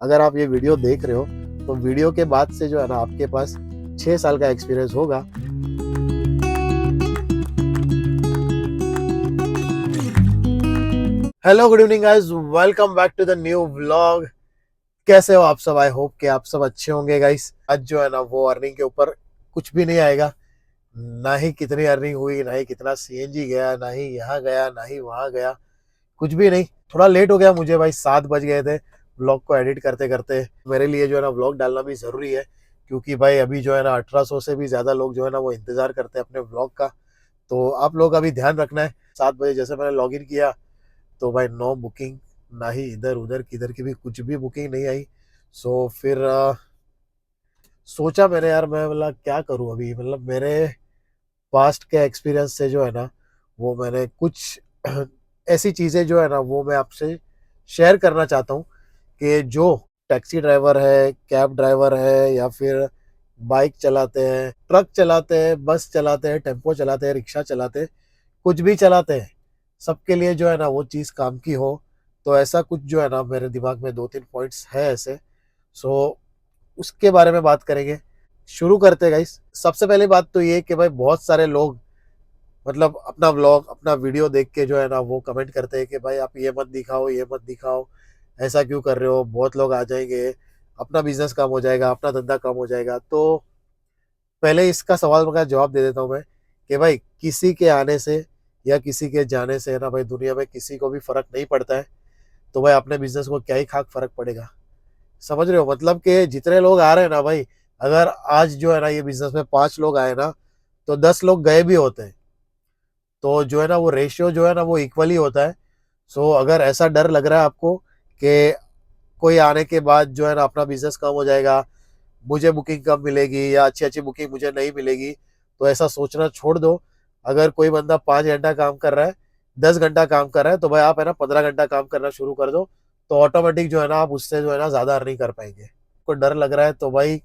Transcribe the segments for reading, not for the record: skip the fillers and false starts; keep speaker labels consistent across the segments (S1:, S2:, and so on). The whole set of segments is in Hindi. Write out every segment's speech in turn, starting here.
S1: अगर आप ये वीडियो देख रहे हो तो वीडियो के बाद से जो है ना आपके पास 6 साल का एक्सपीरियंस होगा। Hello, good evening guys, welcome back to the new vlog. कैसे हो आप सब? आई होप कि आप सब अच्छे होंगे गाइस। आज जो है ना वो अर्निंग के ऊपर कुछ भी नहीं आएगा, ना ही कितनी अर्निंग हुई, ना ही कितना सीएनजी गया, ना ही यहाँ गया, ना ही वहां गया, कुछ भी नहीं। थोड़ा लेट हो गया मुझे भाई, 7 बज गए थे व्लॉग को एडिट करते करते। मेरे लिए जो है ना व्लॉग डालना भी जरूरी है, क्योंकि भाई अभी जो है ना 1800 से भी ज्यादा लोग जो है ना वो इंतजार करते हैं अपने व्लॉग का। तो आप लोग का भी ध्यान रखना है। 7 बजे जैसे मैंने लॉग इन किया तो भाई नो बुकिंग, ना ही इधर उधर किधर की भी कुछ भी बुकिंग नहीं आई। सो फिर सोचा मैंने, यार मैं मतलब क्या करूं अभी। मतलब मेरे पास्ट के एक्सपीरियंस से जो है ना वो मैंने कुछ ऐसी चीजें जो है ना वो मैं आपसे शेयर करना चाहता हूँ कि जो टैक्सी ड्राइवर है, कैब ड्राइवर है, या फिर बाइक चलाते हैं, ट्रक चलाते हैं, बस चलाते हैं, टेम्पो चलाते हैं, रिक्शा चलाते हैं, कुछ भी चलाते हैं, सबके लिए जो है ना वो चीज़ काम की हो। तो ऐसा कुछ जो है ना मेरे दिमाग में 2-3 पॉइंट्स है ऐसे। सो उसके बारे में बात करेंगे। शुरू करते हैं गाइस। सबसे पहली बात तो ये कि भाई बहुत सारे लोग मतलब अपना व्लॉग, अपना वीडियो देख के जो है ना वो कमेंट करते हैं कि भाई आप ये मत दिखाओ, ये मत दिखाओ, ऐसा क्यों कर रहे हो, बहुत लोग आ जाएंगे, अपना बिजनेस कम हो जाएगा, अपना धंधा कम हो जाएगा। तो पहले इसका सवाल का जवाब दे देता हूँ मैं कि भाई किसी के आने से या किसी के जाने से ना भाई दुनिया में किसी को भी फर्क नहीं पड़ता है। तो भाई अपने बिजनेस को क्या ही खाक फर्क पड़ेगा। समझ रहे हो? मतलब कि जितने लोग आ रहे हैं ना भाई, अगर आज जो है ना ये बिजनेस में 5 लोग आए ना तो 10 लोग गए भी होते हैं। तो जो है ना वो रेशियो जो है ना वो इक्वली होता है। सो अगर ऐसा डर लग रहा है आपको कि कोई आने के बाद जो है ना अपना बिजनेस कम हो जाएगा, मुझे बुकिंग कम मिलेगी या अच्छी अच्छी बुकिंग मुझे नहीं मिलेगी, तो ऐसा सोचना छोड़ दो। अगर कोई बंदा 5 घंटा काम कर रहा है, 10 घंटा काम कर रहा है, तो भाई आप है ना 15 घंटा काम करना शुरू कर दो। तो ऑटोमेटिक जो है ना आप उससे जो है ना ज्यादा अर्निंग कर पाएंगे। को डर लग रहा है तो भाई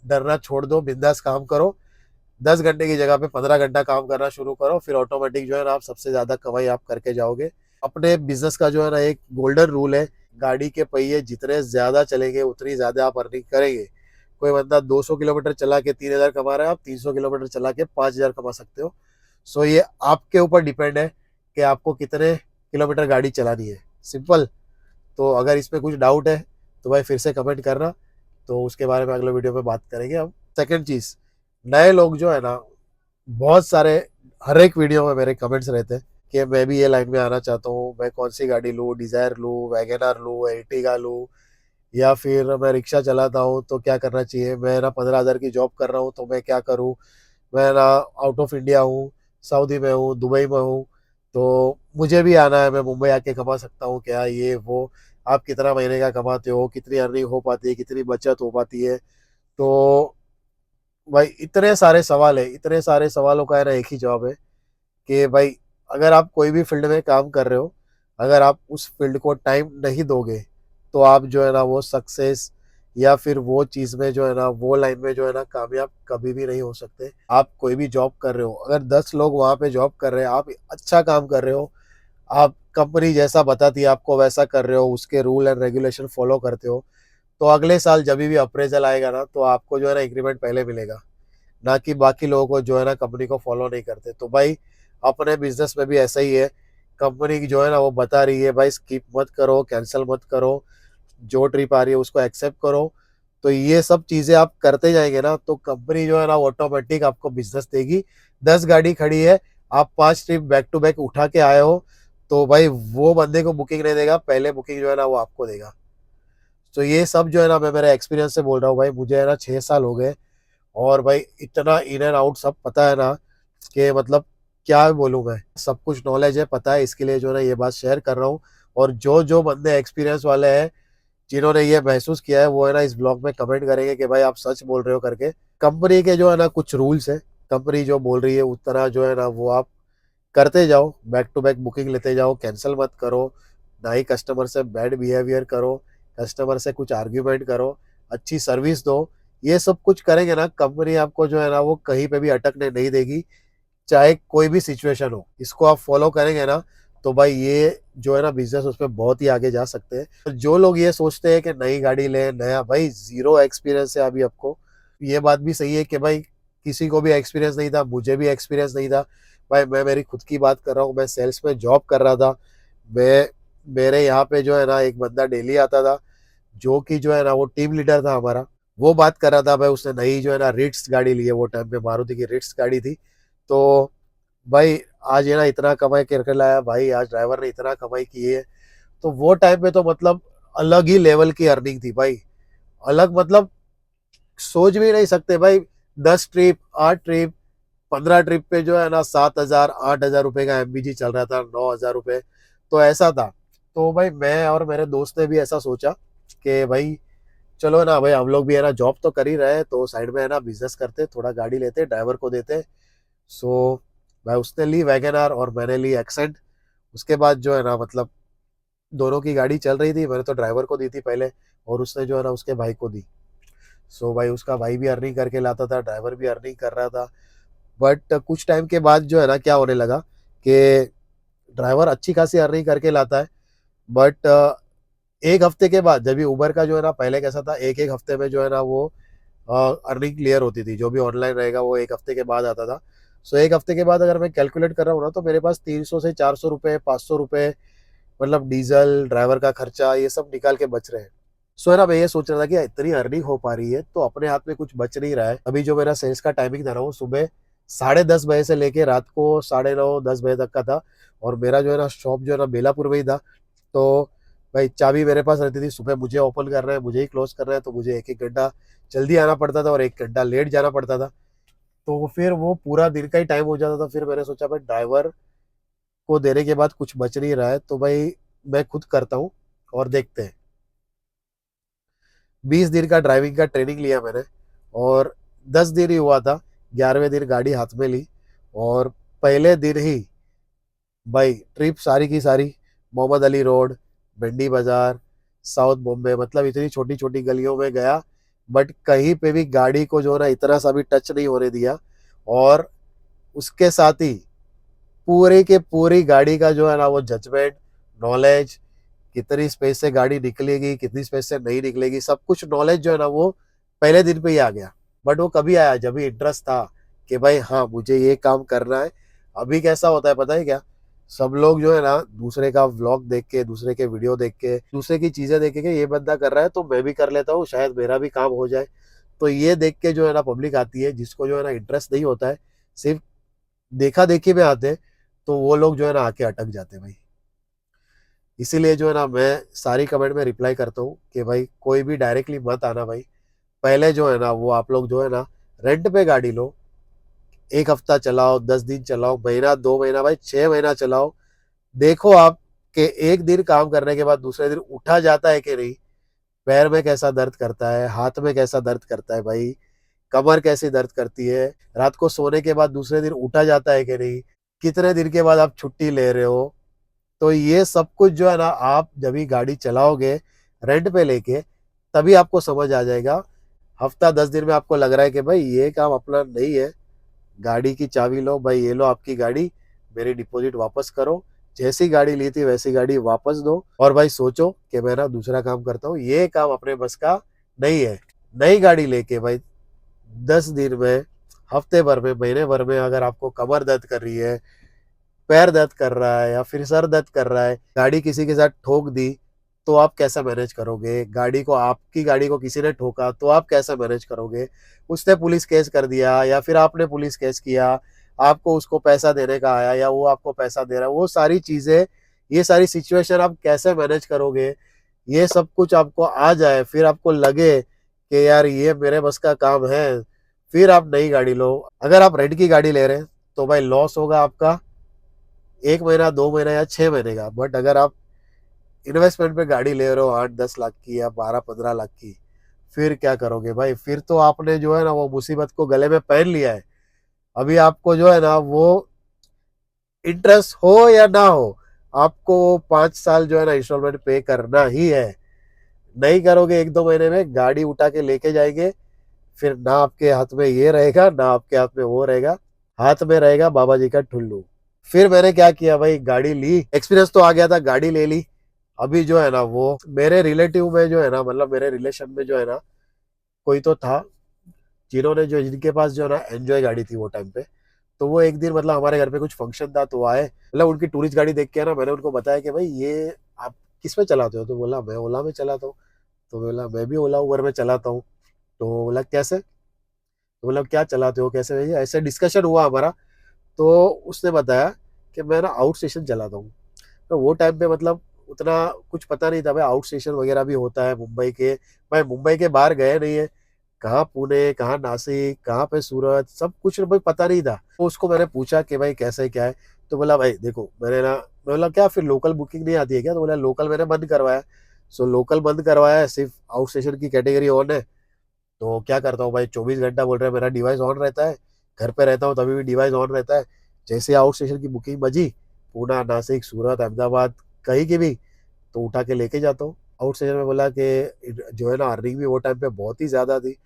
S1: डरना छोड़ दो, बिंदास काम करो। 10 घंटे की जगह पे 15 घंटा काम करना शुरू करो, फिर ऑटोमेटिक जो है ना आप सबसे ज्यादा कमाई आप करके जाओगे। अपने बिजनेस का जो है ना एक गोल्डन रूल है, गाड़ी के पहिए जितने ज्यादा चलेंगे उतनी ज्यादा आप अर्निंग करेंगे। कोई बंदा 200 किलोमीटर चला के 3,000 कमा रहा है, आप 300 किलोमीटर चला के 5,000 कमा सकते हो। सो ये आपके ऊपर डिपेंड है कि आपको कितने किलोमीटर गाड़ी चलानी है। सिंपल। तो अगर इसमें कुछ डाउट है तो भाई फिर से कमेंट करना, तो उसके बारे में अगले वीडियो में बात करेंगे हम। सेकंड चीज, नए लोग जो है ना बहुत सारे, हर एक वीडियो में मेरे कमेंट्स रहते हैं कि मैं भी ये लाइन में आना चाहता हूँ, मैं कौन सी गाड़ी लूँ, डिजायर लूँ, वैगनर लूँ, एर्टिगा लूँ, या फिर मैं रिक्शा चलाता हूँ तो क्या करना चाहिए, मैं ना 15,000 की जॉब कर रहा हूँ तो मैं क्या करूँ, मैं ना आउट ऑफ इंडिया हूँ, सऊदी में हूँ, दुबई में हूँ, तो मुझे भी आना है, मैं मुंबई आके कमा सकता हूँ क्या, ये वो। आप कितना महीने का कमाते हो, कितनी अर्निंग हो पाती है, कितनी बचत हो पाती है। तो भाई इतने सारे सवाल है, इतने सारे सवालों का है ना एक ही जवाब है कि भाई अगर आप कोई भी फील्ड में काम कर रहे हो, अगर आप उस फील्ड को टाइम नहीं दोगे तो आप जो है ना वो सक्सेस या फिर वो चीज में जो है ना वो लाइन में जो है ना कामयाब कभी भी नहीं हो सकते। आप कोई भी जॉब कर रहे हो, अगर 10 लोग वहां पे जॉब कर रहे हैं, आप अच्छा काम कर रहे हो, आप कंपनी जैसा बताती है आपको वैसा कर रहे हो, उसके रूल एंड रेगुलेशन फॉलो करते हो, तो अगले साल जब भी अप्रेजल आएगा ना तो आपको जो है ना इंक्रीमेंट पहले मिलेगा, ना कि बाकी लोगों को जो है ना कंपनी को फॉलो नहीं करते। तो भाई अपने बिजनेस में भी ऐसा ही है। कंपनी की जो है ना वो बता रही है भाई स्किप मत करो, कैंसिल मत करो, जो ट्रिप आ रही है उसको एक्सेप्ट करो। तो ये सब चीजें आप करते जाएंगे ना तो कंपनी जो है ना ऑटोमेटिक आपको बिजनेस देगी। 10 गाड़ी खड़ी है, आप 5 ट्रिप बैक टू बैक उठा के आए हो, तो भाई वो बंदे को बुकिंग नहीं देगा, पहले बुकिंग जो है ना वो आपको देगा। तो ये सब जो है ना मैं मेरे एक्सपीरियंस से बोल रहा हूँ भाई, मुझे है ना 6 साल हो गए, और भाई इतना इन एंड आउट सब पता है ना कि मतलब क्या बोलूं, मैं सब कुछ नॉलेज है, पता है, इसके लिए जो है ना ये बात शेयर कर रहा हूँ। और जो जो बंदे एक्सपीरियंस वाले हैं, जिन्होंने ये महसूस किया है, वो है ना इस ब्लॉग में कमेंट करेंगे कि भाई आप सच बोल रहे हो करके। कंपनी के जो है ना कुछ रूल्स है, कंपनी जो बोल रही है उतना जो है ना वो आप करते जाओ, बैक टू बैक बुकिंग लेते जाओ, कैंसिल मत करो, ना ही कस्टमर से बैड बिहेवियर करो, कस्टमर से कुछ आर्ग्यूमेंट करो, अच्छी सर्विस दो। ये सब कुछ करेंगे ना कंपनी आपको जो है ना वो कहीं पे भी अटकने नहीं देगी, चाहे कोई भी सिचुएशन हो। इसको आप फॉलो करेंगे ना तो भाई ये जो है ना बिजनेस, उसमें बहुत ही आगे जा सकते हैं। तो जो लोग ये सोचते हैं कि नई गाड़ी ले, नया, भाई जीरो एक्सपीरियंस है अभी आपको। ये बात भी सही है कि भाई किसी को भी एक्सपीरियंस नहीं था, मुझे भी एक्सपीरियंस नहीं था। भाई मैं मेरी खुद की बात कर रहा हूँ, मैं सेल्स में जॉब कर रहा था। मैं मेरे यहाँ पे जो है ना एक बंदा डेली आता था, जो कि जो है ना वो टीम लीडर था हमारा। वो बात कर रहा था भाई, उसने नई जो है ना रिट्स गाड़ी ली है, वो टाइम पे मारुति की रिट्स गाड़ी थी। तो भाई आज ये ना इतना कमाई करके लाया भाई, आज ड्राइवर ने इतना कमाई की है। तो वो टाइम पे तो मतलब अलग ही लेवल की अर्निंग थी भाई। अलग मतलब सोच भी नहीं सकते भाई। 10 ट्रिप, 8 ट्रिप, 15 ट्रिप पे जो है ना 7,000, 8,000 रुपए का एमबीजी चल रहा था, 9,000 रुपए। तो ऐसा था। तो भाई मैं और मेरे दोस्त ने भी ऐसा सोचा कि भाई चलो ना भाई, हम लोग भी है ना जॉब तो कर ही रहे हैं, तो साइड में है ना बिजनेस करते, थोड़ा गाड़ी लेते, ड्राइवर को देते। सो भाई उसने ली वैगन आर और मैंने ली एक्सेंट। उसके बाद जो है ना मतलब दोनों की गाड़ी चल रही थी, मैंने तो ड्राइवर को दी थी पहले, और उसने जो है ना उसके भाई को दी। सो भाई उसका भाई भी अर्निंग करके लाता था, ड्राइवर भी अर्निंग कर रहा था। बट कुछ टाइम के बाद जो है ना क्या होने लगा कि ड्राइवर अच्छी खासी अर्निंग करके लाता है, बट एक हफ्ते के बाद, जब भी उबर का जो है ना पहले कैसा था, एक एक हफ्ते में जो है ना वो अर्निंग क्लियर होती थी, जो भी ऑनलाइन रहेगा वो एक हफ्ते के बाद आता था। सो एक हफ्ते के बाद अगर मैं कैलकुलेट कर रहा हूँ ना, तो मेरे पास 300 से 400 रुपये, 500 रुपये, मतलब डीजल, ड्राइवर का खर्चा, ये सब निकाल के बच रहे हैं। सो है ना मैं ये सोच रहा था कि इतनी अर्निंग हो पा रही है तो अपने हाथ में कुछ बच नहीं रहा है। अभी जो मेरा सेल्स का टाइमिंग था ना, वो सुबह 10:30 बजे से लेके रात को 9:30, 10 बजे तक का था। और मेरा जो है ना शॉप जो है ना बेलापुर में ही था। तो भाई चाबी मेरे पास रहती थी, सुबह मुझे ओपन करना है, मुझे ही क्लोज करना है, तो मुझे एक एक घंटा जल्दी आना पड़ता था और एक घंटा लेट जाना पड़ता था। तो फिर वो पूरा दिन का ही टाइम हो जाता था। फिर मैंने सोचा भाई ड्राइवर को देने के बाद कुछ बच नहीं रहा है, तो भाई मैं खुद करता हूँ और देखते हैं। 20 दिन का ड्राइविंग का ट्रेनिंग लिया मैंने, और 10 दिन ही हुआ था, 11वें दिन गाड़ी हाथ में ली। और पहले दिन ही भाई ट्रिप सारी की सारी मोहम्मद अली रोड, भिंडी बाजार, साउथ बॉम्बे, मतलब इतनी छोटी छोटी गलियों में गया, बट कहीं पे भी गाड़ी को जो है ना इतना सा भी टच नहीं होने दिया। और उसके साथ ही पूरी के पूरी गाड़ी का जो है ना वो जजमेंट, नॉलेज, कितनी स्पेस से गाड़ी निकलेगी, कितनी स्पेस से नहीं निकलेगी, सब कुछ नॉलेज जो है ना वो पहले दिन पे ही आ गया। बट वो कभी आया जब भी इंटरेस्ट था कि भाई हाँ मुझे ये काम करना है। अभी कैसा होता है पता है क्या, सब लोग जो है ना दूसरे का व्लॉग देख के, दूसरे के वीडियो देख के, दूसरे की चीजें देख के कि ये बंदा कर रहा है तो मैं भी कर लेता हूँ, शायद मेरा भी काम हो जाए। तो ये देख के जो है ना पब्लिक आती है, जिसको जो है ना इंटरेस्ट नहीं होता है, सिर्फ देखा देखी में आते हैं, तो वो लोग जो है ना आके अटक जाते हैं भाई। इसीलिए जो है ना मैं सारी कमेंट में रिप्लाई करता हूँ कि भाई कोई भी डायरेक्टली मत आना भाई। पहले जो है ना वो आप लोग जो है ना रेंट पे गाड़ी लो, एक हफ्ता चलाओ, 10 दिन चलाओ, महीना, 2 महीना, भाई 6 महीना चलाओ। देखो आप कि एक दिन काम करने के बाद दूसरे दिन उठा जाता है कि नहीं, पैर में कैसा दर्द करता है, हाथ में कैसा दर्द करता है भाई, कमर कैसी दर्द करती है, रात को सोने के बाद दूसरे दिन उठा जाता है कि नहीं, कितने दिन के बाद आप छुट्टी ले रहे हो। तो ये सब कुछ जो है ना आप जब भी गाड़ी चलाओगे रेंट पे लेके, तभी आपको समझ आ जाएगा। हफ्ता 10 दिन में आपको लग रहा है कि भाई ये काम अपना नहीं है। गाड़ी की चाबी लो भाई, ये लो आपकी गाड़ी, मेरी डिपॉजिट वापस करो, जैसी गाड़ी ली थी वैसी गाड़ी वापस दो, और भाई सोचो कि मैं ना दूसरा काम करता हूँ, ये काम अपने बस का नहीं है। नई गाड़ी लेके भाई 10 दिन में, हफ्ते भर में, महीने भर में अगर आपको कमर दर्द कर रही है, पैर दर्द कर रहा है या फिर सर दर्द कर रहा है, गाड़ी किसी के साथ ठोक दी, तो आप कैसा मैनेज करोगे? गाड़ी को, आपकी गाड़ी को किसी ने ठोका तो आप कैसा मैनेज करोगे? उसने पुलिस केस कर दिया या फिर आपने पुलिस केस किया, आपको उसको पैसा देने का आया या वो आपको पैसा दे रहा है, वो सारी चीजें, ये सारी सिचुएशन आप कैसे मैनेज करोगे? ये सब कुछ आपको आ जाए, फिर आपको लगे कि यार ये मेरे बस का काम है, फिर आप नई गाड़ी लो। अगर आप रेंट की गाड़ी ले रहे हैं तो भाई लॉस होगा आपका 1 महीना, 2 महीना या 6 महीने का। बट अगर आप इन्वेस्टमेंट पे गाड़ी ले रहे हो 8-10 लाख की या 12-15 लाख की, फिर क्या करोगे भाई? फिर तो आपने जो है ना वो मुसीबत को गले में पहन लिया है। अभी आपको जो है ना वो इंटरेस्ट हो या ना हो, आपको 5 साल जो है ना इंस्टॉलमेंट पे करना ही है। नहीं करोगे 1-2 महीने में गाड़ी उठा के लेके जाएंगे, फिर ना आपके हाथ में ये रहेगा ना आपके हाथ में वो रहेगा, हाथ में रहेगा बाबा जी का ठुल्लू। फिर मैंने क्या किया भाई, गाड़ी ली, एक्सपीरियंस तो आ गया था, गाड़ी ले ली। अभी जो है ना वो मेरे रिलेटिव में जो है ना, मतलब मेरे रिलेशन में जो है ना, कोई तो था जिन्होंने जो जिनके पास जो है ना एंजॉय गाड़ी थी वो टाइम पे। तो वो एक दिन मतलब हमारे घर पे कुछ फंक्शन था तो आए, मतलब उनकी टूरिस्ट गाड़ी देख के ना मैंने उनको बताया कि भाई ये आप किस में चलाते हो? तो बोला मैं ओला में चलाता हूँ। तो बोला मैं भी ओला उबर में चलाता हूँ। तो बोला कैसे? तो बोला क्या चलाते हो कैसे? भैया ऐसे डिस्कशन हुआ हमारा। तो उसने बताया कि मैं ना आउट स्टेशन चलाता हूँ। तो वो टाइम पे मतलब उतना कुछ पता नहीं था भाई, आउट स्टेशन वगैरह भी होता है मुंबई के। भाई मुंबई के बाहर गए नहीं है, कहाँ पुणे, कहाँ नासिक, कहाँ पे सूरत, सब कुछ भाई पता नहीं था। तो उसको मैंने पूछा कि भाई कैसे क्या है? तो बोला भाई देखो मैंने ना, मैं बोला क्या फिर लोकल बुकिंग नहीं आती है क्या? तो बोला लोकल मैंने बंद करवाया। सो लोकल बंद करवाया है, सिर्फ आउट स्टेशन की कैटेगरी ऑन है। तो क्या करता हूँ भाई, 24 घंटा बोल रहे हैं मेरा डिवाइस ऑन रहता है, घर पे रहता हूँ तभी भी डिवाइस ऑन रहता है। जैसे आउट स्टेशन की बुकिंग बजी, पुणे, नासिक, सूरत, अहमदाबाद, कहीं की भी, तो उठा के लेके जाता हूँ। आउट स्टेशन में बोला कि जो है ना अर्निंग भी वो टाइम पे बहुत ही ज्यादा थी।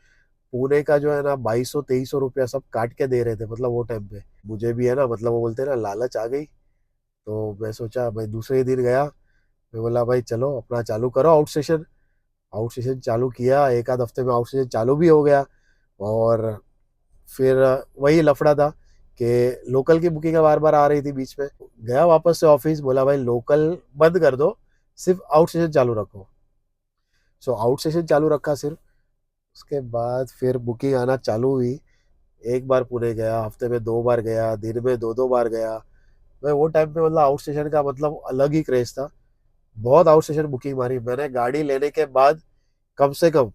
S1: पुणे का जो है ना 2200-2300 रुपया सब काट के दे रहे थे मतलब वो टाइम पे। मुझे भी है ना, मतलब वो बोलते हैं ना लालच आ गई। तो मैं सोचा भाई, दूसरे ही दिन गया, मैं बोला भाई चलो अपना चालू करो आउट स्टेशन। आउट स्टेशन चालू किया, एक आध हफ्ते में आउट स्टेशन चालू भी हो गया। और फिर वही लफड़ा था कि लोकल की बुकिंग बार बार आ रही थी बीच में। गया वापस से ऑफिस, बोला भाई लोकल बंद कर दो, सिर्फ आउट स्टेशन चालू रखो। सो आउट स्टेशन चालू रखा सिर्फ। उसके बाद फिर बुकिंग आना चालू हुई। एक बार पुणे गया, हफ्ते में 2 बार गया, दिन में दो दो बार गया। मैं वो टाइम पे मतलब आउट स्टेशन का मतलब अलग ही क्रेज था। बहुत आउट स्टेशन बुकिंग मारी मैंने गाड़ी लेने के बाद। कम से कम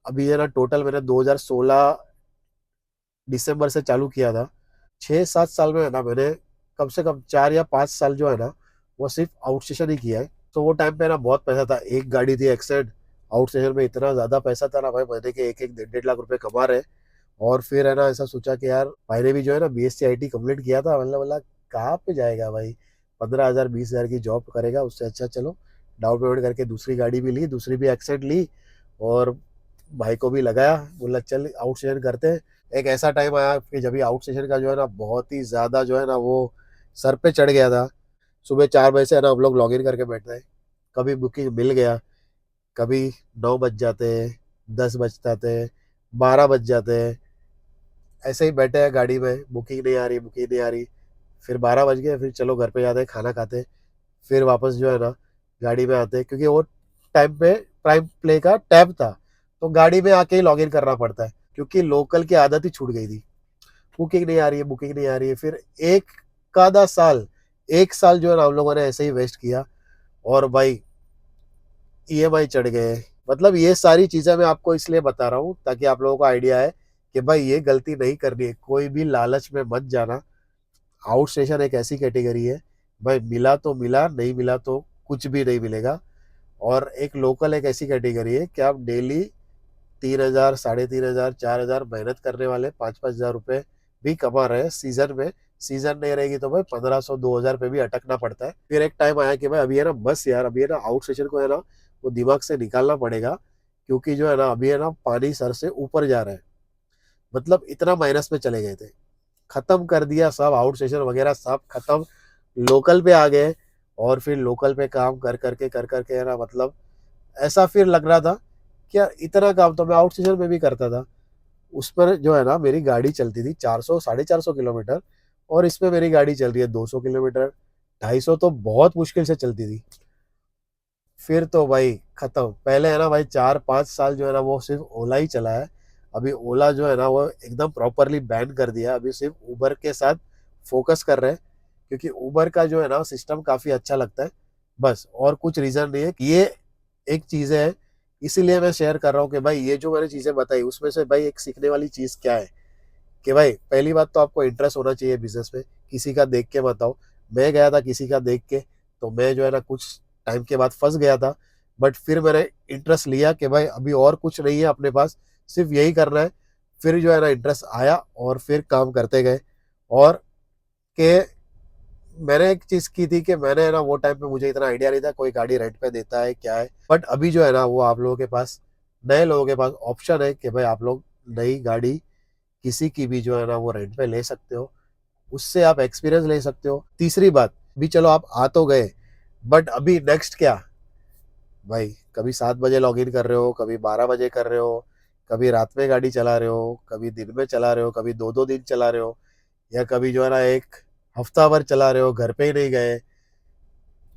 S1: अभी ये ना टोटल मैंने 2016 दिसंबर से चालू किया था। 6-7 साल में है ना मैंने कम से कम 4 या 5 साल जो है ना वो सिर्फ आउट स्टेशन ही किया है। तो वो टाइम पे ना बहुत पैसा था, एक गाड़ी थी एक्सेंट। आउट स्टेशन में इतना ज्यादा पैसा था ना भाई, महीने के 1-1 1.5 लाख रुपए कमा रहे। और फिर है ना ऐसा सोचा कि यार भाई ने भी जो है ना BSc IT कंप्लीट किया था, मतलब बोला कहाँ पे जाएगा भाई, 15,000 20,000 की जॉब करेगा, उससे अच्छा चलो डाउन पेमेंट करके दूसरी गाड़ी भी ली, दूसरी भी एक्सेंट ली। और भाई को भी लगाया, बोला चल आउट स्टेशन करते हैं। एक ऐसा टाइम आया कि जब आउट स्टेशन का जो है ना बहुत ही ज्यादा जो है ना वो सर पे चढ़ गया था। सुबह 4 बजे से है ना हम लोग लॉग इन करके बैठते हैं। कभी बुकिंग मिल गया, कभी 9 बज जाते हैं, 10 बज जाते हैं, 12 बज जाते हैं। ऐसे ही बैठे हैं गाड़ी में, बुकिंग नहीं आ रही, बुकिंग नहीं आ रही। फिर 12 बज गए, फिर चलो घर पे जाते हैं, खाना खाते हैं। फिर वापस जो है ना गाड़ी में आते हैं, क्योंकि वो टाइम पे प्राइम प्ले का टैब था। तो गाड़ी में आके ही लॉग इन करना पड़ता है, क्योंकि लोकल की आदत ही छूट गई थी। बुकिंग नहीं आ रही है, बुकिंग नहीं आ रही है। फिर एक आधा साल, 1 साल जो है ना हम लोगों ने ऐसे ही वेस्ट किया। और भाई EMI चढ़ गए। मतलब ये सारी चीजें मैं आपको इसलिए बता रहा हूँ ताकि आप लोगों को आइडिया है कि भाई ये गलती नहीं करनी है, कोई भी लालच में मत जाना। आउट स्टेशन एक ऐसी कैटेगरी है, भाई मिला तो मिला, नहीं मिला तो कुछ भी नहीं मिलेगा। और एक लोकल एक ऐसी कैटेगरी है कि आप डेली 3,000 3,500 4,000 मेहनत करने वाले 5-5 हज़ार रुपए भी कमा रहे हैं सीजन में। सीजन नहीं रहेगी तो भाई 1,500-2,000 पे भी अटकना पड़ता है। फिर एक टाइम आया कि भाई अभी है ना बस यार, अभी है ना आउट स्टेशन को है ना वो दिमाग से निकालना पड़ेगा। क्योंकि जो है ना अभी है ना पानी सर से ऊपर जा रहा है। मतलब इतना माइनस में चले गए थे, खत्म कर दिया सब, आउट स्टेशन वगैरह सब खत्म, लोकल पे आ गए। और फिर लोकल पे काम कर करके है ना, मतलब ऐसा फिर लग रहा था कि यार इतना काम तो मैं आउट स्टेशन में भी करता था। उस पर जो है ना मेरी गाड़ी चलती थी 400 450 किलोमीटर, और इसमें मेरी गाड़ी चल रही है 200 किलोमीटर, 250 तो बहुत मुश्किल से चलती थी। फिर तो भाई खत्म। पहले है ना भाई 4-5 साल जो है ना वो सिर्फ ओला ही चला है। अभी ओला जो है ना वो एकदम प्रॉपरली बैन कर दिया, अभी सिर्फ उबर के साथ फोकस कर रहे हैं। क्योंकि उबर का जो है ना सिस्टम काफी अच्छा लगता है, बस और कुछ रीजन नहीं है। ये एक चीज है, इसीलिए मैं शेयर कर रहा हूँ कि भाई ये जो मैंने चीजें बताई उसमें से भाई एक सीखने वाली चीज क्या है कि भाई पहली बात तो आपको इंटरेस्ट होना चाहिए बिजनेस में, किसी का देख के मत आओ। मैं गया था किसी का देख के, तो मैं जो है ना कुछ टाइम के बाद फंस गया था। बट फिर मैंने इंटरेस्ट लिया कि भाई अभी और कुछ नहीं है अपने पास, सिर्फ यही करना है। फिर जो है ना इंटरेस्ट आया और फिर काम करते गए। और के मैंने एक चीज की थी कि मैंने है ना वो टाइम पे मुझे इतना आइडिया नहीं था कोई गाड़ी रेंट पे देता है क्या है। बट अभी जो है ना वो आप लोगों के पास, नए लोगों के पास ऑप्शन है कि भाई आप लोग नई गाड़ी किसी की भी जो है ना वो रेंट पे ले सकते हो। उससे आप एक्सपीरियंस ले सकते हो। तीसरी बात, अभी चलो आप आ तो गए, बट अभी नेक्स्ट क्या? भाई कभी 7 बजे लॉगिन कर रहे हो, कभी 12 बजे कर रहे हो, कभी रात में गाड़ी चला रहे हो, कभी दिन में चला रहे हो, कभी 2-2 दिन चला रहे हो, या कभी जो है ना 1 हफ्ता भर चला रहे हो, घर पे ही नहीं गए।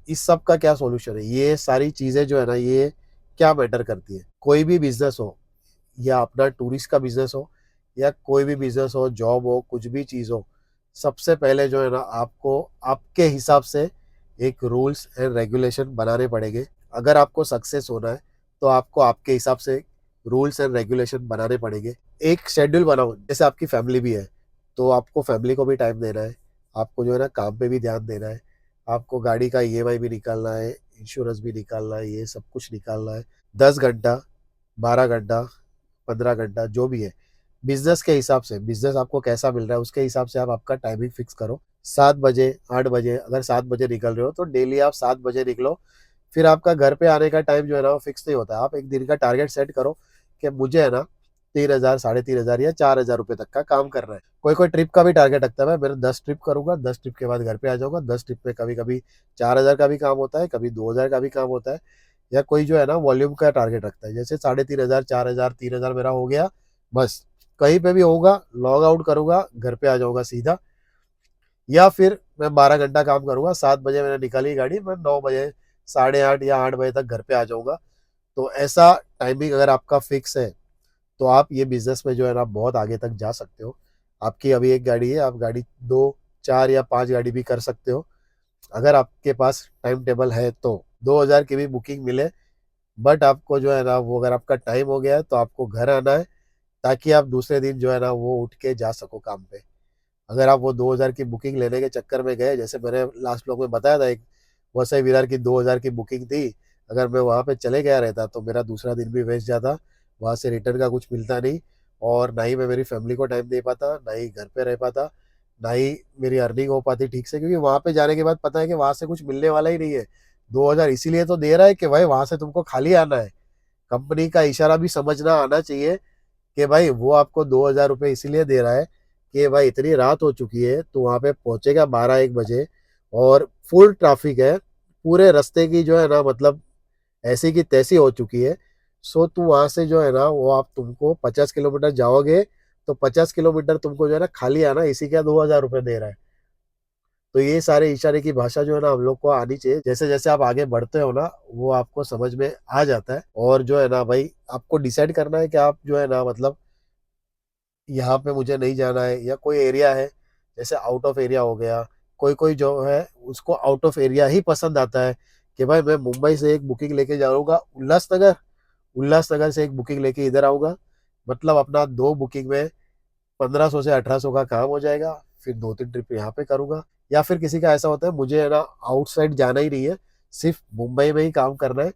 S1: इस सब का क्या सॉल्यूशन है? ये सारी चीज़ें जो है ना, ये क्या मैटर करती है? कोई भी बिज़नेस हो, या अपना टूरिस्ट का बिज़नेस हो, या कोई भी बिज़नेस हो, जॉब हो, कुछ भी चीज़ हो, सबसे पहले जो है ना आपको आपके हिसाब से एक रूल्स एंड रेगुलेशन बनाने पड़ेंगे। अगर आपको सक्सेस होना है, तो आपको आपके हिसाब से रूल्स एंड रेगुलेशन बनाने पड़ेंगे। एक शेड्यूल बनाओ, जैसे आपकी फैमिली भी है, तो आपको फैमिली को भी टाइम देना है, आपको जो है ना काम पे भी ध्यान देना है, आपको गाड़ी का ईएमआई भी निकालना है, इंश्योरेंस भी निकालना है, ये सब कुछ निकालना है। 10 घंटा, 12 घंटा, 15 घंटा जो भी है, बिज़नेस के हिसाब से, बिज़नेस आपको कैसा मिल रहा है उसके हिसाब से आप आपका टाइमिंग फिक्स करो। 7 बजे, 8 बजे, अगर 7 बजे निकल रहे हो तो डेली आप 7 बजे निकलो। फिर आपका घर पे आने का टाइम जो है ना वो फिक्स नहीं होता है। आप एक दिन का टारगेट सेट करो कि मुझे है ना 3,000, साढ़े 3,000 या 4,000 रुपए तक का काम करना है। कोई-कोई ट्रिप का भी टारगेट रखता है, भाई मेरा 10 ट्रिप करूँगा, 10 ट्रिप के बाद घर पे आ जाऊँगा। 10 ट्रिप में कभी-कभी 4,000 का भी काम होता है, कभी 2,000 का भी काम होता है, या कोई जो है ना वॉल्यूम का टारगेट रखता है, जैसे 3,500, 4,000, 3,000 मेरा हो गया, बस कहीं पे भी होगा, लॉग आउट करूँगा, घर पे आ जाऊँगा सीधा। या फिर मैं 12 घंटा काम करूँगा, 7 बजे मैंने निकाली गाड़ी, मैं 9 बजे, साढ़े 8 या 8 बजे तक घर पे आ जाऊँगा। तो ऐसा टाइमिंग अगर आपका फिक्स है, तो आप ये बिज़नेस में जो है ना बहुत आगे तक जा सकते हो। आपकी अभी 1 गाड़ी है, आप गाड़ी 2, 4 या 5 गाड़ी भी कर सकते हो, अगर आपके पास टाइम टेबल है तो। 2,000 की भी बुकिंग मिले, बट आपको जो है ना वो अगर आपका टाइम हो गया है तो आपको घर आना है, ताकि आप दूसरे दिन जो है ना वो उठ के जा सको काम पे। अगर आप वो 2,000 की बुकिंग लेने के चक्कर में गए, जैसे मैंने लास्ट व्लॉग में बताया था, एक वसई विरार की 2,000 की बुकिंग थी, अगर मैं वहाँ पे चले गया रहता तो मेरा दूसरा दिन भी वेस्ट जाता, वहाँ से रिटर्न का कुछ मिलता नहीं, और ना ही मैं मेरी फैमिली को टाइम दे पाता, ना ही घर पे रह पाता, ना ही मेरी अर्निंग हो पाती ठीक से, क्योंकि वहाँ पे जाने के बाद पता है कि वहाँ से कुछ मिलने वाला ही नहीं है। 2,000 इसीलिए तो दे रहा है कि भाई वहाँ से तुमको खाली आना है। कंपनी का इशारा भी समझना आना चाहिए कि भाई वो आपको 2,000 रुपये इसीलिए दे रहा है कि भाई इतनी रात हो चुकी है, तो वहाँ पे पहुंचेगा 12-1 बजे, और फुल ट्रैफिक है, पूरे रास्ते की जो है ना मतलब ऐसी की तैसी हो चुकी है। सो तू वहां से जो है ना वो आप तुमको 50 किलोमीटर जाओगे, तो 50 किलोमीटर तुमको जो है ना खाली आना, इसी का 2,000 रुपये दे रहा है। तो ये सारे इशारे की भाषा जो है ना हम लोग को आनी चाहिए। जैसे जैसे आप आगे बढ़ते हो ना, वो आपको समझ में आ जाता है, और जो है ना भाई आपको डिसाइड करना है कि आप जो है ना मतलब यहाँ पे मुझे नहीं जाना है, या कोई एरिया है जैसे आउट ऑफ एरिया हो गया। कोई कोई जो है उसको आउट ऑफ एरिया ही पसंद आता है कि भाई मैं मुंबई से एक बुकिंग लेके जाऊंगा उल्लासनगर, उल्लासनगर से एक बुकिंग लेके इधर आऊंगा, मतलब अपना 2 बुकिंग में 1,500 से 1,800 का काम हो जाएगा, फिर 2-3 ट्रिप यहाँ पे करूंगा। या फिर किसी का ऐसा होता है मुझे है ना आउटसाइड जाना ही नहीं है, सिर्फ मुंबई में ही काम करना है,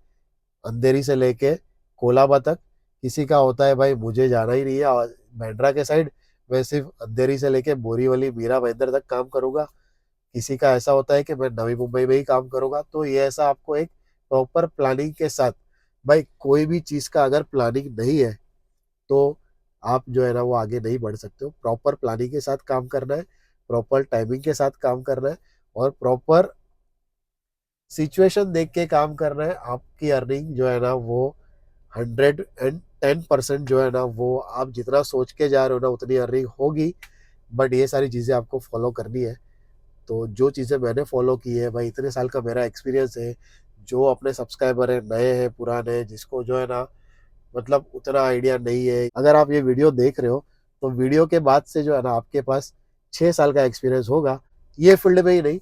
S1: अंधेरी से लेके कोलाबा तक। किसी का होता है भाई मुझे जाना ही नहीं है और बांद्रा के साइड, मैं सिर्फ अंधेरी से लेके बोरीवली, मीरा भाईंदर तक काम करूंगा। किसी का ऐसा होता है कि मैं नवी मुंबई में ही काम करूंगा। तो ये ऐसा आपको एक प्रॉपर प्लानिंग के साथ, भाई कोई भी चीज़ का अगर प्लानिंग नहीं है, तो आप जो है ना वो आगे नहीं बढ़ सकते हो। प्रॉपर प्लानिंग के साथ काम करना है, प्रॉपर टाइमिंग के साथ काम करना है, और प्रॉपर सिचुएशन देख के काम करना है। आपकी अर्निंग जो है ना वो 110% जो है ना वो आप जितना सोच के जा रहे हो ना उतनी अर्निंग होगी, बट ये सारी चीज़ें आपको फॉलो करनी है। तो जो चीज़ें मैंने फॉलो की है भाई, इतने साल का मेरा एक्सपीरियंस है, जो अपने सब्सक्राइबर है, नए हैं पुराने, जिसको जो है ना मतलब उतना आइडिया नहीं है, अगर आप ये वीडियो देख रहे हो, तो वीडियो के बाद से जो है ना आपके पास 6 साल का एक्सपीरियंस होगा, ये फील्ड में ही नहीं,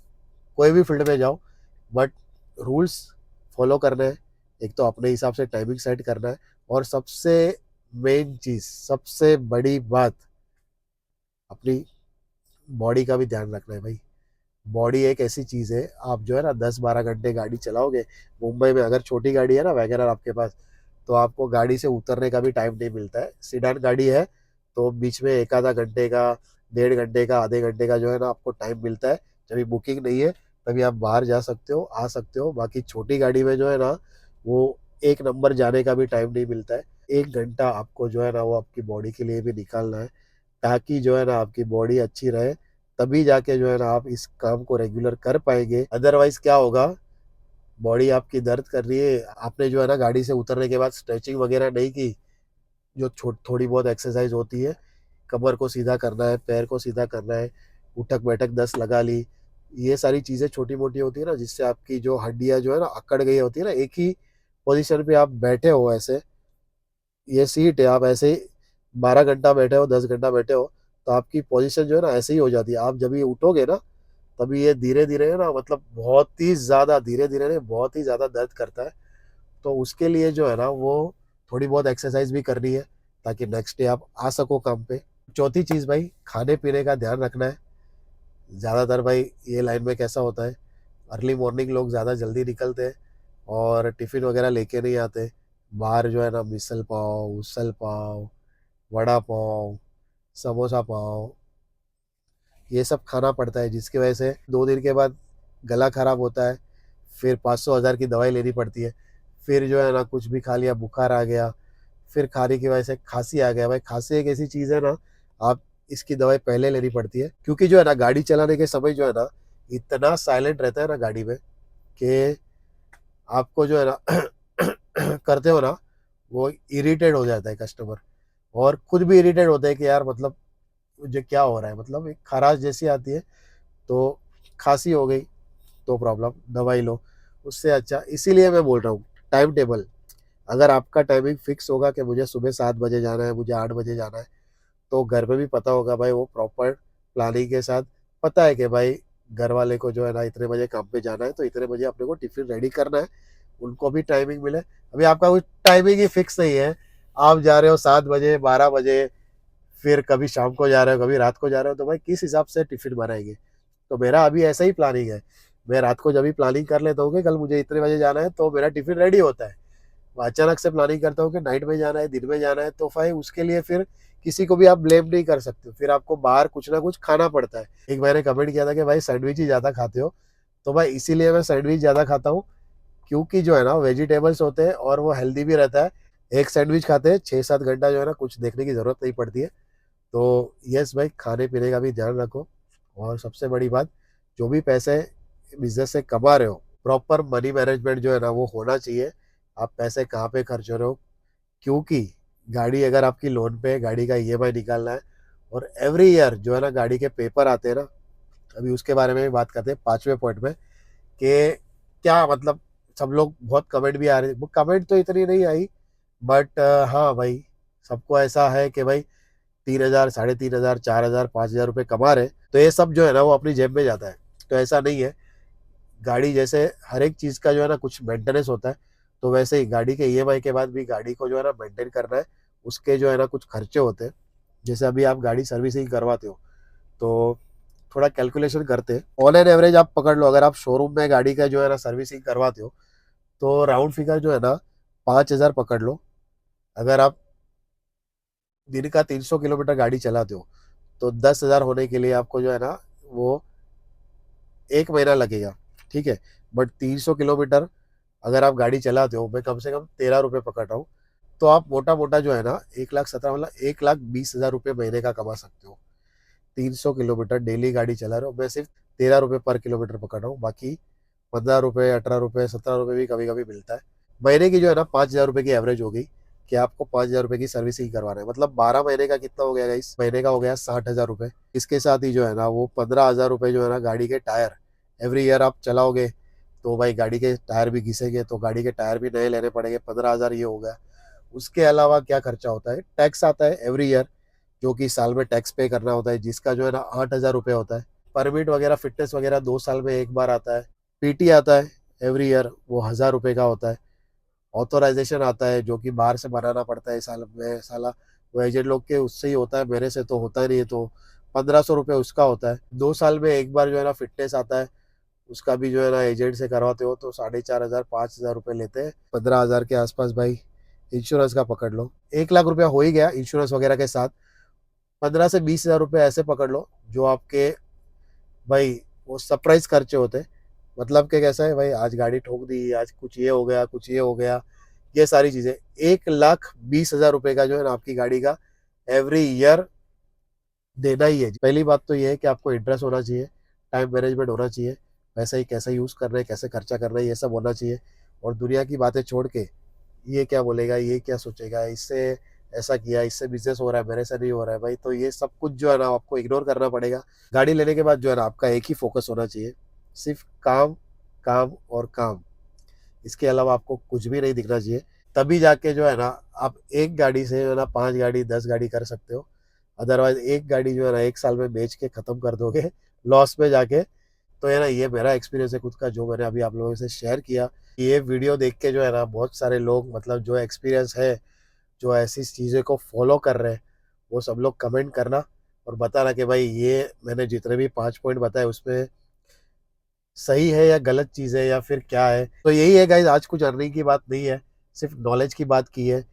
S1: कोई भी फील्ड में जाओ, बट रूल्स फॉलो करना है। एक तो अपने हिसाब से टाइमिंग सेट करना है, और सबसे मेन चीज़, सबसे बड़ी बात, अपनी बॉडी का भी ध्यान रखना है भाई। बॉडी एक ऐसी चीज़ है, आप जो है ना 10-12 घंटे गाड़ी चलाओगे, मुंबई में अगर छोटी गाड़ी है ना वैगनर आपके पास, तो आपको गाड़ी से उतरने का भी टाइम नहीं मिलता है। सीडान गाड़ी है तो बीच में एक आधा घंटे का, 1.5 घंटे का, आधे घंटे का जो है ना आपको टाइम मिलता है। जब बुकिंग नहीं है तभी आप बाहर जा सकते हो, आ सकते हो। बाकी छोटी गाड़ी में जो है ना वो एक नंबर जाने का भी टाइम नहीं मिलता है। 1 घंटा आपको जो है ना वो आपकी बॉडी के लिए भी निकालना है, ताकि जो है ना आपकी बॉडी अच्छी रहे, तभी जाके जो है ना आप इस काम को रेगुलर कर पाएंगे। अदरवाइज क्या होगा, बॉडी आपकी दर्द कर रही है, आपने जो है ना गाड़ी से उतरने के बाद स्ट्रेचिंग वगैरह नहीं की, जो थोड़ी बहुत एक्सरसाइज होती है, कमर को सीधा करना है, पैर को सीधा करना है, उठक बैठक 10 लगा ली, ये सारी चीज़ें छोटी मोटी होती है ना, जिससे आपकी जो हड्डियां जो है ना अकड़ गई होती है ना, एक ही पोजीशन पे आप बैठे हो ऐसे, ये सीट है, आप ऐसे ही 12 घंटा बैठे हो, 10 घंटा बैठे हो, तो आपकी पोजीशन जो है ना ऐसे ही हो जाती है। आप जब ये उठोगे ना, तभी ये धीरे धीरे है ना, मतलब बहुत ही ज्यादा धीरे धीरे नहीं, बहुत ही ज्यादा दर्द करता है। तो उसके लिए जो है ना वो थोड़ी बहुत एक्सरसाइज भी करनी है, ताकि नेक्स्ट डे आप आ सको काम पे। चौथी चीज भाई, खाने पीने का ध्यान रखना है। ज्यादातर भाई ये लाइन में कैसा होता है, अर्ली मॉर्निंग लोग ज़्यादा जल्दी निकलते हैं और टिफ़िन वगैरह लेके नहीं आते। बाहर जो है ना मिसल पाव, उसल पाव, वड़ा पाव, समोसा पाव, ये सब खाना पड़ता है, जिसकी वजह से 2 दिन के बाद गला खराब होता है, फिर 500 हज़ार की दवाई लेनी पड़ती है। फिर जो है ना कुछ भी खा लिया, बुखार आ गया, फिर खाने की वजह से खांसी आ गया। भाई खांसी एक ऐसी चीज़ है ना, आप इसकी दवाई पहले लेनी पड़ती है, क्योंकि जो है ना गाड़ी चलाने के समय जो है ना इतना साइलेंट रहता है ना गाड़ी में, कि आपको जो है ना करते हो ना, वो इरिटेट हो जाता है कस्टमर, और खुद भी इरिटेट होता है कि यार मतलब मुझे क्या हो रहा है, मतलब एक खराश जैसी आती है। तो खांसी हो गई तो प्रॉब्लम, दवाई लो, उससे अच्छा। इसीलिए मैं बोल रहा हूँ, टाइम टेबल, अगर आपका टाइमिंग फिक्स होगा कि मुझे सुबह 7 बजे जाना है, मुझे 8 बजे जाना है, तो घर पे भी पता होगा भाई, वो प्रॉपर प्लानिंग के साथ पता है कि भाई घर वाले को जो है ना इतने बजे काम पे जाना है, तो इतने बजे अपने को टिफिन रेडी करना है, उनको भी टाइमिंग मिले। अभी आपका कुछ टाइमिंग ही फिक्स नहीं है, आप जा रहे हो 7 बजे, 12 बजे, फिर कभी शाम को जा रहे हो, कभी रात को जा रहे हो, तो भाई किस हिसाब से टिफिन बनाएंगे। तो मेरा अभी ऐसा ही प्लानिंग है, मैं रात को जब भी प्लानिंग कर लेता हूँ कि कल मुझे इतने बजे जाना है, तो मेरा टिफिन रेडी होता है। अचानक से प्लानिंग करता हूँ कि नाइट में जाना है, दिन में जाना है, तो भाई उसके लिए फिर किसी को भी आप ब्लेम नहीं कर सकते, फिर आपको बाहर कुछ ना कुछ खाना पड़ता है। एक मैंने कमेंट किया था कि भाई सैंडविच ही ज्यादा खाते हो, तो भाई इसीलिए मैं सैंडविच ज्यादा खाता हूँ, क्योंकि जो है ना वेजिटेबल्स होते हैं और वो हेल्दी भी रहता है। एक सैंडविच खाते हैं 6-7 घंटा जो है ना कुछ देखने की जरूरत नहीं पड़ती है। तो यस भाई, खाने पीने का भी ध्यान रखो। और सबसे बड़ी बात, जो भी पैसे बिजनेस से कमा रहे हो, प्रॉपर मनी मैनेजमेंट जो है ना वो होना चाहिए। आप पैसे कहाँ पे खर्च हो रहे हो, क्योंकि गाड़ी अगर आपकी लोन पे है, गाड़ी का ईएमआई निकालना है, और एवरी ईयर जो है ना गाड़ी के पेपर आते हैं ना, अभी उसके बारे में भी बात करते हैं 5वें पॉइंट में, कि क्या मतलब, सब लोग बहुत कमेंट भी आ रहे, वो कमेंट तो इतनी नहीं आई, बट हाँ भाई, सबको ऐसा है कि भाई 3,000, 3,500, 4,000, 5,000 रुपये कमा रहे, तो ये सब जो है ना वो अपनी जेब में जाता है। तो ऐसा नहीं है, गाड़ी जैसे हर एक चीज का जो है ना कुछ मेंटेनेंस होता है, तो वैसे ही गाड़ी के ईएमआई के बाद भी गाड़ी को जो है ना मेंटेन करना है, उसके जो है ना कुछ खर्चे होते हैं। जैसे अभी आप गाड़ी सर्विसिंग करवाते हो, तो थोड़ा कैलकुलेशन करते हैं, ऑन एन एवरेज आप पकड़ लो, अगर आप शोरूम में गाड़ी का जो है ना सर्विसिंग करवाते हो, तो राउंड फिगर जो है ना 5,000 पकड़ लो। अगर आप दिन का 300 किलोमीटर गाड़ी चलाते हो, तो 10,000 होने के लिए आपको जो है ना वो 1 महीना लगेगा, ठीक है। बट 300 किलोमीटर अगर आप गाड़ी चलाते हो, मैं कम से कम 13 रुपये पकड़ रहा हूँ, तो आप मोटा मोटा जो है ना 1,17,000, मतलब 1,20,000 रुपये महीने का कमा सकते हो। 300 किलोमीटर डेली गाड़ी चला रहे हो, मैं सिर्फ 13 रुपये पर किलोमीटर पकड़ रहा हूँ, बाकी 15 रुपये, 18 रुपये, 17 रुपये भी कभी कभी मिलता है। महीने की जो है ना 5,000 रुपये की एवरेज हो गई, कि आपको 5,000 रुपये की सर्विसिंग करवाना है, मतलब 12 महीने का कितना हो गया, इस महीने का हो गया 60,000 रुपये। इसके साथ ही जो है ना वो 15,000 रुपये जो है ना गाड़ी के टायर, एवरी ईयर आप चलाओगे, तो भाई गाड़ी के टायर भी घिसेंगे, तो गाड़ी के टायर भी नए लेने पड़ेंगे, 15,000 ये हो गया। उसके अलावा क्या खर्चा होता है, टैक्स आता है एवरी ईयर, जो कि साल में टैक्स पे करना होता है, जिसका जो है ना 8,000 रुपये होता है। परमिट वगैरह, फिटनेस वगैरह 2 साल में एक बार आता है। पीटी आता है एवरी ईयर, वो 1,000 रुपये का होता है। ऑथोराइजेशन आता है, जो कि बाहर से बनाना पड़ता है, साल में साला वो एजेंट लोग के उससे ही होता है, मेरे से तो होता ही नहीं है, तो 1,500 रुपये उसका होता है। 2 साल में एक बार जो है ना फिटनेस आता है, उसका भी जो है ना एजेंट से करवाते हो, तो 4,500, 5,000 रुपये लेते हैं, 15,000 के आसपास भाई। इंश्योरेंस का पकड़ लो, 1 लाख रुपया हो ही गया इंश्योरेंस वगैरह के साथ। 15 से 20,000 रुपये ऐसे पकड़ लो, जो आपके भाई वो सरप्राइज खर्चे होते हैं। मतलब कि कैसा है भाई, आज गाड़ी ठोक दी, आज कुछ ये हो गया, कुछ ये हो गया, ये सारी चीजें। 1,20,000 रुपये का जो है ना आपकी गाड़ी का एवरी ईयर देना ही है। पहली बात तो ये है कि आपको इंटरेस्ट होना चाहिए, टाइम मैनेजमेंट होना चाहिए, पैसा ही कैसे यूज़ कर रहे हैं, कैसे खर्चा कर रहे हैं, ये सब होना चाहिए। और दुनिया की बातें छोड़ के, ये क्या बोलेगा, ये क्या सोचेगा, इससे ऐसा किया, इससे बिज़नेस हो रहा है, मेरे से नहीं हो रहा है भाई, तो ये सब कुछ जो है ना आपको इग्नोर करना पड़ेगा। गाड़ी लेने के बाद जो है ना आपका एक ही फ़ोकस होना चाहिए, सिर्फ़ काम, काम और काम। इसके अलावा आपको कुछ भी नहीं दिखना चाहिए। तभी जाके जो है ना आप एक गाड़ी से जो है ना 5 गाड़ी, 10 गाड़ी कर सकते हो। अदरवाइज़ एक गाड़ी जो है ना 1 साल में बेच के खत्म कर दोगे लॉस में जाके। तो है ना ये मेरा एक्सपीरियंस है खुद का, जो मैंने अभी आप लोगों से शेयर किया। ये वीडियो देख के जो है ना बहुत सारे लोग, मतलब जो एक्सपीरियंस है, जो ऐसी चीज़ें को फॉलो कर रहे हैं, वो सब लोग कमेंट करना और बताना कि भाई ये मैंने जितने भी 5 पॉइंट बताए उसमें सही है या गलत चीज़ है या फिर क्या है। तो यही है गाइस, आज कुछ अर्निंग की बात नहीं है, सिर्फ नॉलेज की बात की है।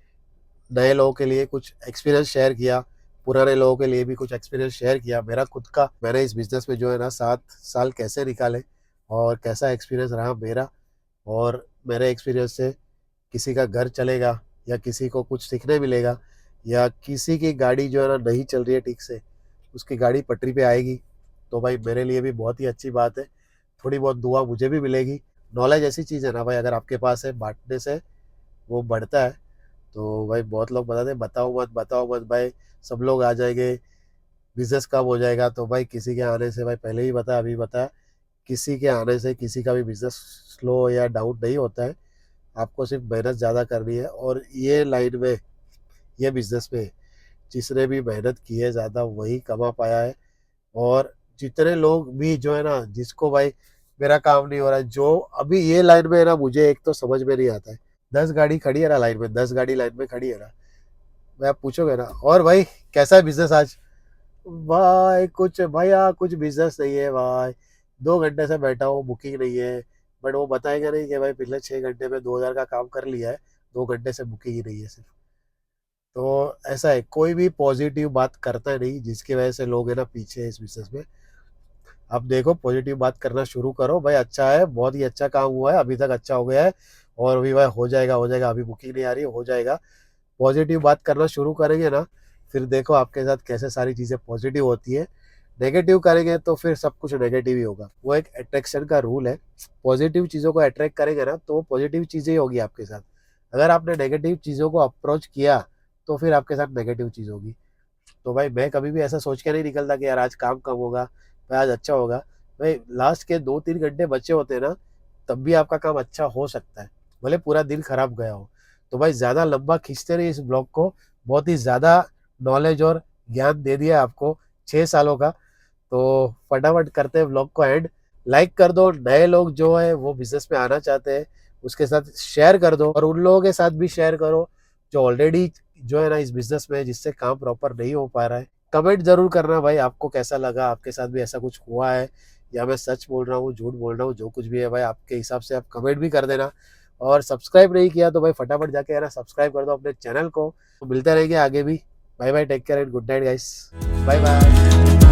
S1: नए लोगों के लिए कुछ एक्सपीरियंस शेयर किया, पुराने लोगों के लिए भी कुछ एक्सपीरियंस शेयर किया। मेरा खुद का, मैंने इस बिज़नेस में जो है ना 7 साल कैसे निकाले और कैसा एक्सपीरियंस रहा मेरा, और मेरे एक्सपीरियंस से किसी का घर चलेगा या किसी को कुछ सीखने मिलेगा, या किसी की गाड़ी जो है ना नहीं चल रही है ठीक से, उसकी गाड़ी पटरी पे आएगी, तो भाई मेरे लिए भी बहुत ही अच्छी बात है। थोड़ी बहुत दुआ मुझे भी मिलेगी। नॉलेज ऐसी चीज़ है ना भाई, अगर आपके पास है, बाँटने से वो बढ़ता है। तो भाई बहुत लोग बताते हैं बताओ मत भाई, सब लोग आ जाएँगे, बिज़नेस कब हो जाएगा? तो भाई किसी के आने से, भाई पहले ही बताया, अभी बताया, किसी के आने से किसी का भी बिज़नेस स्लो या डाउन नहीं होता है। आपको सिर्फ मेहनत ज़्यादा करनी है, और ये लाइन में, ये बिज़नेस में जिसने भी मेहनत की है ज़्यादा वही कमा पाया है। और जितने लोग भी जो है ना, जिसको भाई मेरा काम नहीं हो रहा है, जो अभी ये लाइन में है ना, मुझे एक तो समझ में नहीं आता है। 10 गाड़ी खड़ी है ना लाइन में, 10 गाड़ी लाइन में खड़ी है ना, मैं, आप पूछोगे ना और भाई कैसा है बिज़नेस आज? भाई कुछ भैया कुछ बिज़नेस नहीं है भाई। 2 घंटे से बैठा हूँ, बुकिंग नहीं है। बट वो बताएँगे नहीं कि भाई पिछले 6 घंटे में 2000 का काम कर लिया है, 2 घंटे से बुकिंग ही नहीं है सिर्फ़। तो ऐसा है, कोई भी पॉज़िटिव बात करता नहीं, जिसकी वजह से लोग है ना पीछे है इस बिज़नेस में। अब देखो पॉज़िटिव बात करना शुरू करो, भाई अच्छा है, बहुत ही अच्छा काम हुआ है, अभी तक अच्छा हो गया है, और अभी भाई हो जाएगा, अभी बुकिंग नहीं आ रही है, हो जाएगा। पॉज़िटिव बात करना शुरू करेंगे ना, फिर देखो आपके साथ कैसे सारी चीज़ें पॉज़िटिव होती है। नेगेटिव करेंगे तो फिर सब कुछ नेगेटिव ही होगा। वो एक अट्रैक्शन का रूल है। पॉज़िटिव चीज़ों को अट्रैक्ट करेंगे ना, तो पॉज़िटिव चीज़ें ही होगी आपके साथ। अगर आपने नेगेटिव चीज़ों को अप्रोच किया, तो फिर आपके साथ नेगेटिव चीज़ होगी। तो भाई मैं कभी भी ऐसा सोच के नहीं निकलता कि यार आज काम कम होगा, भाई आज अच्छा होगा। भाई लास्ट के 2-3 घंटे बचे होते हैं ना, तब भी आपका काम अच्छा हो सकता है, भले पूरा दिन खराब गया हो। तो भाई ज़्यादा लंबा खींचते नहीं इस ब्लॉग को, बहुत ही ज़्यादा नॉलेज और ज्ञान दे दिया आपको 6 सालों का। तो फटाफट करते हैं व्लॉग को एंड। लाइक कर दो, नए लोग जो है वो बिज़नेस में आना चाहते हैं, उसके साथ शेयर कर दो, और उन लोगों के साथ भी शेयर करो जो ऑलरेडी जो है ना इस बिज़नेस में, जिससे काम प्रॉपर नहीं हो पा रहा है। कमेंट ज़रूर करना भाई आपको कैसा लगा, आपके साथ भी ऐसा कुछ हुआ है, या मैं सच बोल रहा हूँ, झूठ बोल रहा हूँ, जो कुछ भी है भाई आपके हिसाब से आप कमेंट भी कर देना। और सब्सक्राइब नहीं किया तो भाई फटाफट जाके है ना सब्सक्राइब कर दो अपने चैनल को। तो मिलते रहेंगे आगे भी। Bye bye, take care and good night guys. Bye bye.